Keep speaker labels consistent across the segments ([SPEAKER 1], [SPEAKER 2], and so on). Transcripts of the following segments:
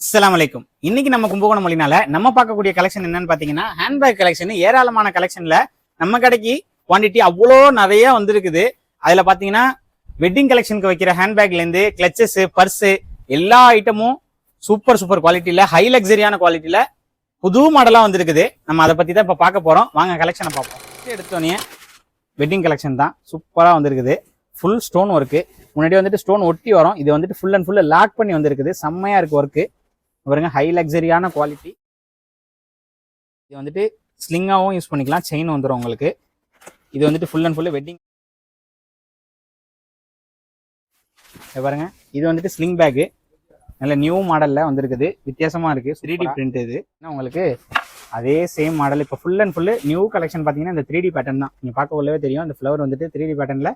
[SPEAKER 1] அஸ்ஸலாமு அலைக்கும். இன்னைக்கு நம்ம கும்பகோணம் மொழினால நம்ம பார்க்கக்கூடிய கலெக்ஷன் என்னன்னு பாத்தீங்கன்னா ஹேண்ட்பேக் கலெக்ஷன். ஏராளமான கலெக்ஷன்ல நம்ம கடைக்கு குவான்டிட்டி அவ்வளோ நிறைய வந்திருக்குது. அதுல பாத்தீங்கன்னா வெட்டிங் கலெக்ஷனுக்கு வைக்கிற ஹேண்ட்பேக்ல இருந்து கிளச்சஸ், பர்ஸ் எல்லா ஐட்டமும் சூப்பர் குவாலிட்டியில, ஹை லக்ஸரியான குவாலிட்டியில புது மாடலா வந்திருக்குது. நம்ம அதை பத்தி தான் இப்ப பார்க்க போறோம். வாங்க கலெக்ஷனை பார்ப்போம். எடுத்தோடனே வெட்டிங் கலெக்ஷன் தான் சூப்பரா வந்திருக்குது. Full stone work. முன்னாடி வந்துட்டு ஸ்டோன் ஒட்டி வரும். இது வந்துட்டு ஃபுல் அண்ட் ஃபுல் லாக் பண்ணி வந்திருக்குது. செம்மையா இருக்கு ஒர்க்கு. பாருங்க, ஹை லக்ஸரியான குவாலிட்டி. இது வந்துட்டு ஸ்லிங்காவும் யூஸ் பண்ணிக்கலாம். செயின் வந்துடும் உங்களுக்கு. இது வந்துட்டு ஃபுல் அண்ட் ஃபுல் வெட்டிங். பாருங்க, இது வந்துட்டு ஸ்லிங் பேக்கு. நல்ல நியூ மாடல்ல வந்திருக்குது. வித்தியாசமா இருக்கு. 3D print. இது உங்களுக்கு அதே சேம் மாடல். இப்போ full and full new collection பார்த்தீங்கன்னா இந்த 3D பேட்டர்ன் தான். நீங்க பார்க்க உள்ளவே தெரியும். இந்த ஃப்ளவர் வந்துட்டு 3D பேட்டர்ன்ல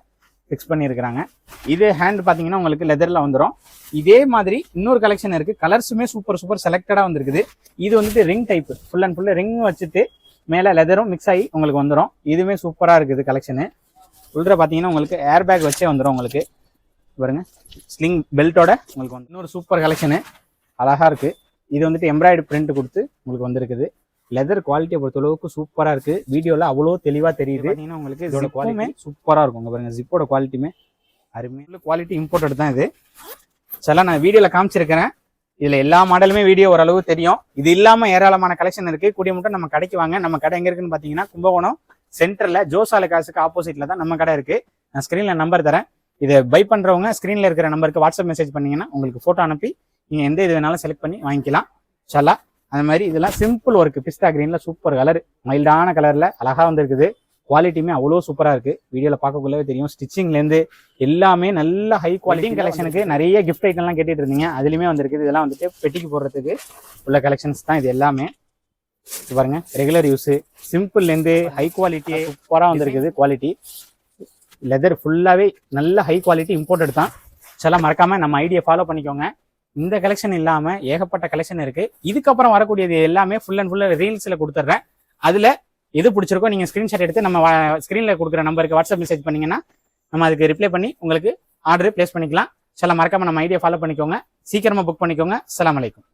[SPEAKER 1] ஃபிக்ஸ் பண்ணியிருக்கிறாங்க. இது ஹேண்ட் பார்த்தீங்கன்னா உங்களுக்கு லெதர்ல வந்துடும். இதே மாதிரி இன்னொரு கலெக்ஷன் இருக்கு. கலர்ஸுமே சூப்பர் செலக்டடா வந்திருக்குது. இது வந்துட்டு ring type. Full and full ring வச்சுட்டு மேலே லெதரும் மிக்ஸ் ஆகி உங்களுக்கு வந்துடும். இதுவுமே சூப்பரா இருக்குது கலெக்ஷனு. உள்ள பார்த்தீங்கன்னா உங்களுக்கு ஏர் பேக் வச்சே வந்துடும் உங்களுக்கு. பாருங்க, ஸ்லிங் பெல்ட்டோட உங்களுக்கு வந்து இன்னொரு சூப்பர் கலெக்ஷனு. அழகா இருக்கு. இது வந்துட்டு எம்ப்ராய்டரி பிரிண்ட் கொடுத்து உங்களுக்கு வந்திருக்குது. லெதர் குவாலிட்டியை பொறுத்த அளவுக்கு சூப்பரா இருக்கு. வீடியோல அவ்வளோ தெளிவா தெரியுது. உங்களுக்கு இதோட குவாலிட்டி சூப்பரா இருக்கும். பாருங்க, ஜிப்போட குவாலிட்டியுமே அருமையான குவாலிட்டி. இம்போர்ட்டட் தான் இது. சில நான் வீடியோல காமிச்சிருக்கிறேன். இதுல எல்லா மாடலுமே வீடியோ ஓரளவு தெரியும். இது இல்லாம ஏராளமான கலெக்ஷன் இருக்கு. கூடிய மட்டும் நம்ம கடைக்கு வாங்க. நம்ம கடை எங்க இருக்குன்னு பாத்தீங்கன்னா கும்பகோணம் சென்டர்ல ஜோசால காசுக்கு ஆப்போசிட்ல தான் நம்ம கடை இருக்கு. நான் ஸ்கிரீன்ல நம்பர் தரேன். இதை பை பண்றவங்க ஸ்கிரீன்ல இருக்கிற நம்பருக்கு வாட்ஸ்அப் மெசேஜ் பண்ணீங்கன்னா உங்களுக்கு போட்டோ அனுப்பி நீங்க எந்த இது வேணாலும் செலக்ட் பண்ணி வாங்கிக்கலாம். சலா அந்த மாதிரி இதெல்லாம் சிம்பிள் ஒர்க். பிஸ்தா கிரீன்ல சூப்பர் கலர், மைல்டான கலர்ல அழகா வந்திருக்குது. குவாலிட்டியுமே அவ்வளோ சூப்பரா இருக்கு. வீடியோல பார்க்கக்குள்ளவே தெரியும். ஸ்டிச்சிங்ல இருந்து எல்லாமே நல்ல ஹை குவாலிட்டி. கலெக்ஷனுக்கு நிறைய கிஃப்ட் ஐட்டம்லாம் கேட்டுட்டு இருந்தீங்க. அதுலயுமே வந்திருக்குது. இதெல்லாம் வந்துட்டு பெட்டிக்கு போடுறதுக்கு உள்ள கலெக்ஷன்ஸ் தான் இது எல்லாமே. பாருங்க, ரெகுலர் யூஸ், சிம்பிள்ல இருந்து ஹை குவாலிட்டி சூப்பரா வந்திருக்குது. குவாலிட்டி லெதர் ஃபுல்லாவே நல்ல ஹை குவாலிட்டி, இம்போர்ட்டட் தான். சில மறக்காம நம்ம ஐடியா ஃபாலோ பண்ணிக்கோங்க. இந்த கலெக்ஷன் இல்லாம ஏகப்பட்ட கலெக்ஷன் இருக்கு. இதுக்கப்புறம் வரக்கூடியது எல்லாமே ஃபுல் அண்ட் ஃபுல் ரீல்ஸ்ல கொடுத்துட்றேன். அதுல எது பிடிச்சிருக்கோ நீங்க ஸ்கிரீன்ஷாட் எடுத்து நம்ம ஸ்கிரீன்ல கொடுக்குற நம்பருக்கு வாட்ஸ்அப் மெசேஜ் பண்ணீங்கன்னா நம்ம அதுக்கு ரிப்ளை பண்ணி உங்களுக்கு ஆர்டர் பிளேஸ் பண்ணிக்கலாம். சில மறக்காம நம்ம ஐடியா ஃபாலோ பண்ணிக்கோங்க. சீக்கிரமா புக் பண்ணிக்கோங்க. அஸ்ஸலாமு அலைக்கும்.